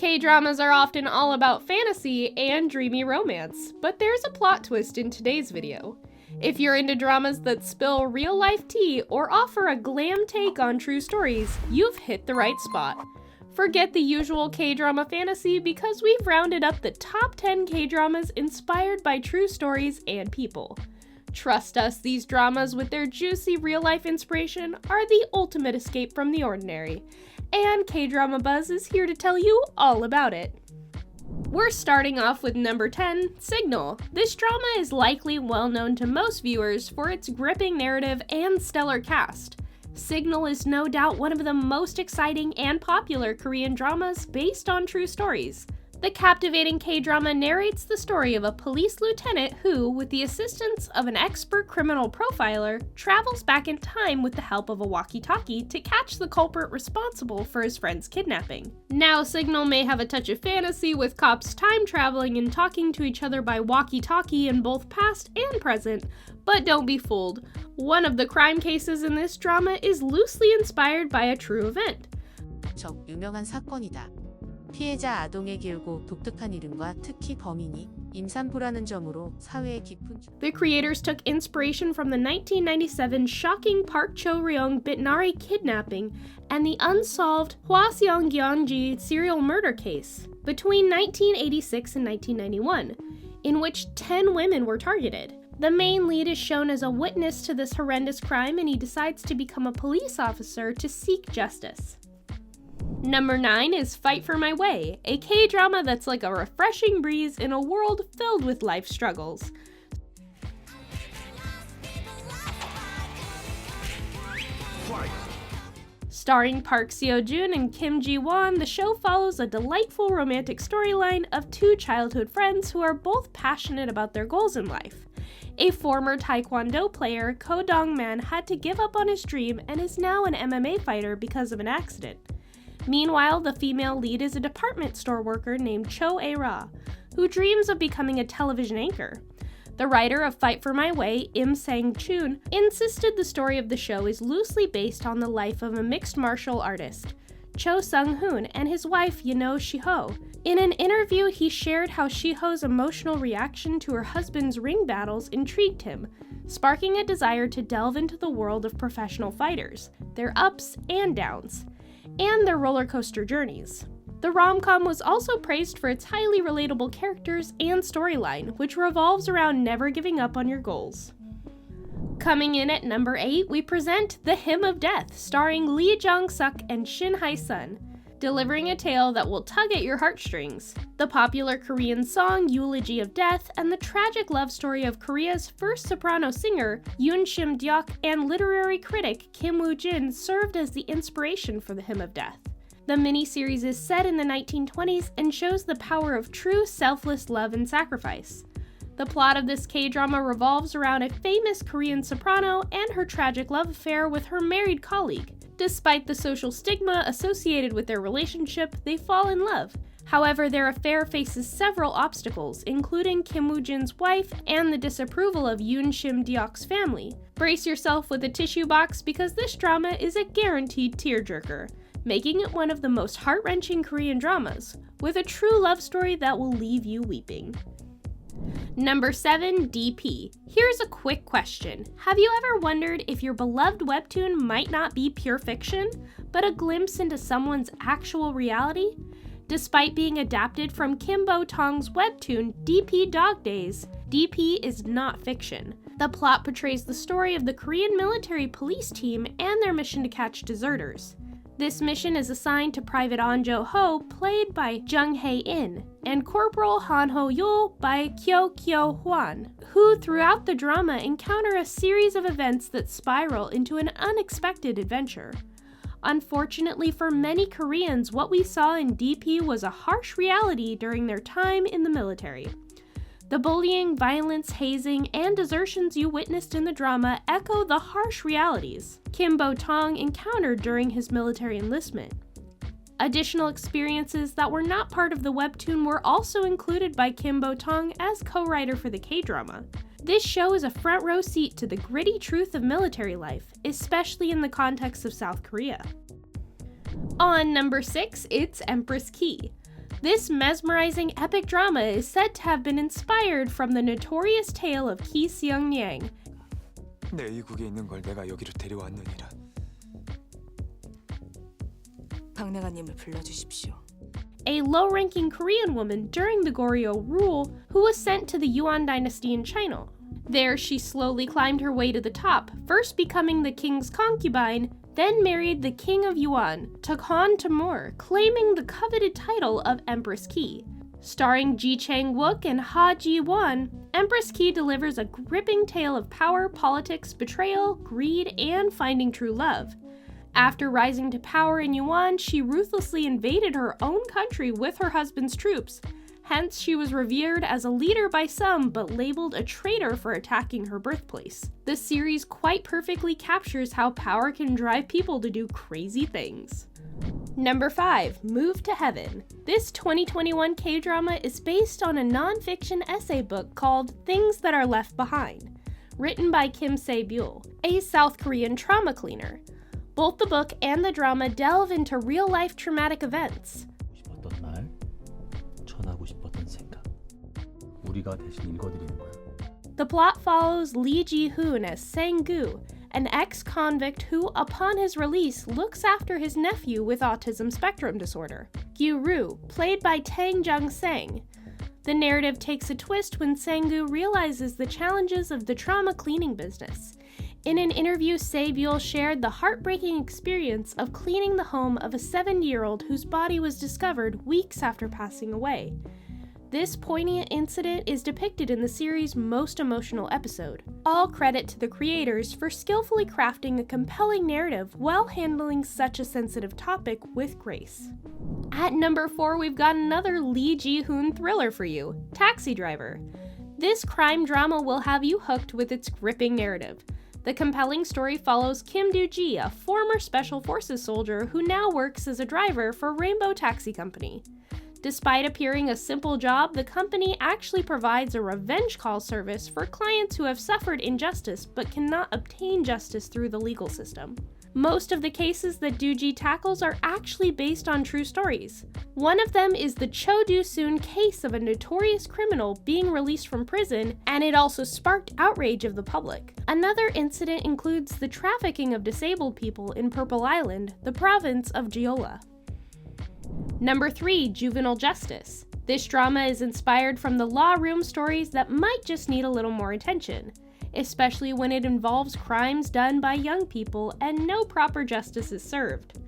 K-dramas are often all about fantasy and dreamy romance, but there's a plot twist in today's video. If you're into dramas that spill real-life tea or offer a glam take on true stories, you've hit the right spot. Forget the usual K-drama fantasy because we've rounded up the top 10 K-dramas inspired by true stories and people. Trust us, these dramas with their juicy real-life inspiration are the ultimate escape from the ordinary. And Kdrama Buzz is here to tell you all about it. We're starting off with number 10, Signal. This drama is likely well known to most viewers for its gripping narrative and stellar cast. Signal is no doubt one of the most exciting and popular Korean dramas based on true stories. The captivating K-drama narrates the story of a police lieutenant who, with the assistance of an expert criminal profiler, travels back in time with the help of a walkie-talkie to catch the culprit responsible for his friend's kidnapping. Now, Signal may have a touch of fantasy with cops time traveling and talking to each other by walkie-talkie in both past and present, but don't be fooled. One of the crime cases in this drama is loosely inspired by a true event. 유명한 사건이다. 피해자 아동에게 일고 독특한 이름과 특히 범인이 임산부라는 점으로 사회에 깊은. The creators took inspiration from the 1997 shocking Park Cho-ryung Bitnari kidnapping and the unsolved Hwaseong-gyeonji serial murder case between 1986 and 1991, in which 10 women were targeted. The main lead is shown as a witness to this horrendous crime, and he decides to become a police officer to seek justice. Number 9 is Fight for My Way, a K-drama that's like a refreshing breeze in a world filled with life struggles. Starring Park Seo-joon and Kim Ji-won, the show follows a delightful romantic storyline of two childhood friends who are both passionate about their goals in life. A former Taekwondo player, Ko Dong-man, had to give up on his dream and is now an MMA fighter because of an accident. Meanwhile, the female lead is a department store worker named Cho A-ra, who dreams of becoming a television anchor. The writer of Fight for My Way, Im Sang-chun, insisted the story of the show is loosely based on the life of a mixed martial artist, Cho Sung-hoon, and his wife, Yeno Shiho. In an interview, he shared how Shiho's emotional reaction to her husband's ring battles intrigued him, sparking a desire to delve into the world of professional fighters, their ups and downs, and their roller coaster journeys. The rom-com was also praised for its highly relatable characters and storyline, which revolves around never giving up on your goals. Coming in at number 8, we present The Hym of Death, starring Lee Jong-suk and Shin Hae-sun, delivering a tale that will tug at your heartstrings. The popular Korean song Eulogy of Death and the tragic love story of Korea's first soprano singer, Yoon Shim-deok, and literary critic Kim Woo-jin served as the inspiration for The Hym of Death. The miniseries is set in the 1920s and shows the power of true selfless love and sacrifice. The plot of this K-drama revolves around a famous Korean soprano and her tragic love affair with her married colleague. Despite the social stigma associated with their relationship, they fall in love. However, their affair faces several obstacles, including Kim Woo-jin's wife and the disapproval of Yoon Shim-deok's family. Brace yourself with a tissue box because this drama is a guaranteed tearjerker, making it one of the most heart-wrenching Korean dramas, with a true love story that will leave you weeping. Number 7, DP. Here's a quick question. Have you ever wondered if your beloved webtoon might not be pure fiction, but a glimpse into someone's actual reality? Despite being adapted from Kim Bo-tong's webtoon DP Dog Days, DP is not fiction. The plot portrays the story of the Korean military police team and their mission to catch deserters. This mission is assigned to Private An Jo-ho, played by Jung Hae-in, and Corporal Han Ho-yul by Kyo Hwan, who throughout the drama encounter a series of events that spiral into an unexpected adventure. Unfortunately for many Koreans, what we saw in DP was a harsh reality during their time in the military. The bullying, violence, hazing, and desertions you witnessed in the drama echo the harsh realities Kim Bo-tong encountered during his military enlistment. Additional experiences that were not part of the webtoon were also included by Kim Bo-tong as co-writer for the K-drama. This show is a front row seat to the gritty truth of military life, especially in the context of South Korea. On number 6, it's Empress Key. This mesmerizing epic drama is said to have been inspired from the notorious tale of Ki Seong-nyang, 내 이국에 있는 걸 내가 여기로 데려왔느니라. 박내가님을 불러주십시오. a low-ranking Korean woman during the Goryeo rule who was sent to the Yuan dynasty in China. There, she slowly climbed her way to the top, first becoming the king's concubine, then married the king of Yuan, Khan Timur, claiming the coveted title of Empress Key. Starring Ji Chang-wook and Ha Ji-won, Empress Key delivers a gripping tale of power, politics, betrayal, greed, and finding true love. After rising to power in Yuan, she ruthlessly invaded her own country with her husband's troops. Hence, she was revered as a leader by some, but labeled a traitor for attacking her birthplace. The series quite perfectly captures how power can drive people to do crazy things. Number 5, Move to Heaven. This 2021 K-drama is based on a non-fiction essay book called Things That Are Left Behind, written by Kim Se-byul, a South Korean trauma cleaner. Both the book and the drama delve into real-life traumatic events. 싶었던 말, 전하고 싶었던 생각. 우리가 대신 읽어드리는 거야. The plot follows Lee Ji-hoon as Sang-gu, an ex-convict who, upon his release, looks after his nephew with autism spectrum disorder, Gyu-ru, played by Tang Jung-sang. The narrative takes a twist when Sang-gu realizes the challenges of the trauma cleaning business. In an interview, Se-byul shared the heartbreaking experience of cleaning the home of a 70-year-old whose body was discovered weeks after passing away. This poignant incident is depicted in the series' most emotional episode. All credit to the creators for skillfully crafting a compelling narrative while handling such a sensitive topic with grace. At number 4, we've got another Lee Ji-hoon thriller for you, Taxi Driver. This crime drama will have you hooked with its gripping narrative. The compelling story follows Kim Do-ji, a former Special Forces soldier who now works as a driver for Rainbow Taxi Company. Despite appearing a simple job, the company actually provides a revenge call service for clients who have suffered injustice but cannot obtain justice through the legal system. Most of the cases that Do-ji tackles are actually based on true stories. One of them is the Cho Do-soon case of a notorious criminal being released from prison, and it also sparked outrage of the public. Another incident includes the trafficking of disabled people in Purple Island, the province of Jeolla. Number 3, Juvenile Justice. This drama is inspired from the law room stories that might just need a little more attention, especially when it involves crimes done by young people and no proper justice is served.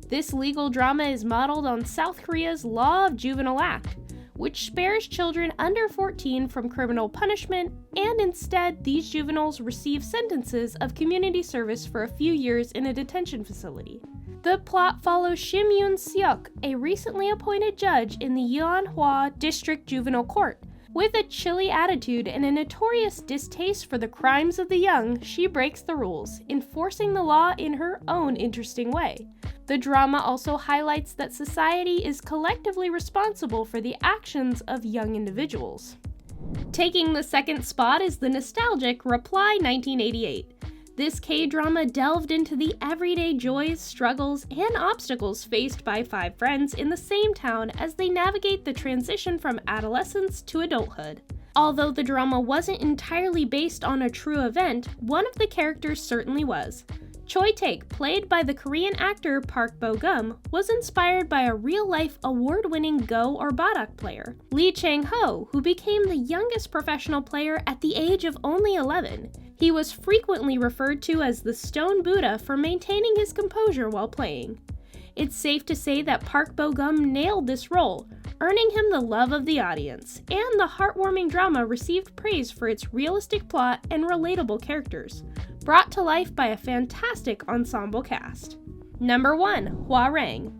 This legal drama is modeled on South Korea's Law of Juvenile Act, which spares children under 14 from criminal punishment, and instead these juveniles receive sentences of community service for a few years in a detention facility. The plot follows Shim Yoon-seok, a recently appointed judge in the Yeonhwa District Juvenile Court. With a chilly attitude and a notorious distaste for the crimes of the young, she breaks the rules, enforcing the law in her own interesting way. The drama also highlights that society is collectively responsible for the actions of young individuals. Taking the second spot is the nostalgic Reply 1988. This K-drama delved into the everyday joys, struggles, and obstacles faced by 5 friends in the same town as they navigate the transition from adolescence to adulthood. Although the drama wasn't entirely based on a true event, one of the characters certainly was. Choi Taek, played by the Korean actor Park Bo-gum, was inspired by a real-life award-winning Go or Badak player, Lee Chang-ho, who became the youngest professional player at the age of only 11. He was frequently referred to as the Stone Buddha for maintaining his composure while playing. It's safe to say that Park Bo-gum nailed this role, earning him the love of the audience, and the heartwarming drama received praise for its realistic plot and relatable characters, brought to life by a fantastic ensemble cast. Number 1, Hwarang.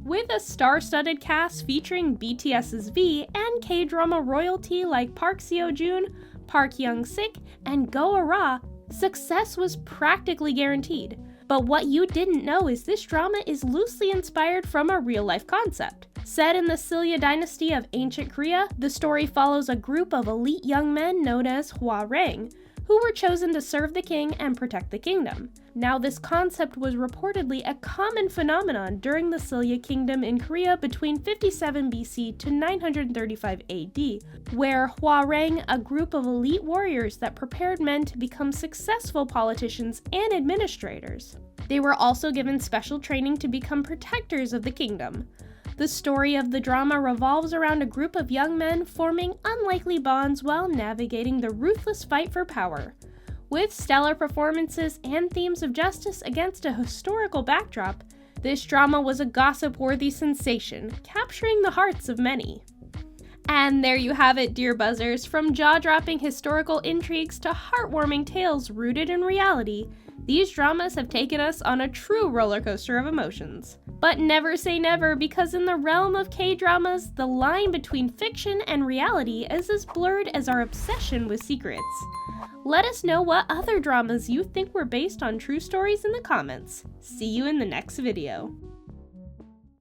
With a star-studded cast featuring BTS's V and K-drama royalty like Park Seo-joon, Park Young-sik, and Go Ara, success was practically guaranteed. But what you didn't know is this drama is loosely inspired from a real-life concept. Set in the Silya dynasty of ancient Korea, the story follows a group of elite young men known as Hwarang, who were chosen to serve the king and protect the kingdom. Now, this concept was reportedly a common phenomenon during the Silya Kingdom in Korea between 57 BC to 935 AD, where Hwarang, a group of elite warriors that prepared men to become successful politicians and administrators. They were also given special training to become protectors of the kingdom. The story of the drama revolves around a group of young men forming unlikely bonds while navigating the ruthless fight for power. With stellar performances and themes of justice against a historical backdrop, this drama was a gossip-worthy sensation, capturing the hearts of many. And there you have it, dear buzzers. From jaw-dropping historical intrigues to heartwarming tales rooted in reality, these dramas have taken us on a true roller coaster of emotions. But never say never, because in the realm of K-dramas, the line between fiction and reality is as blurred as our obsession with secrets. Let us know what other dramas you think were based on true stories in the comments. See you in the next video.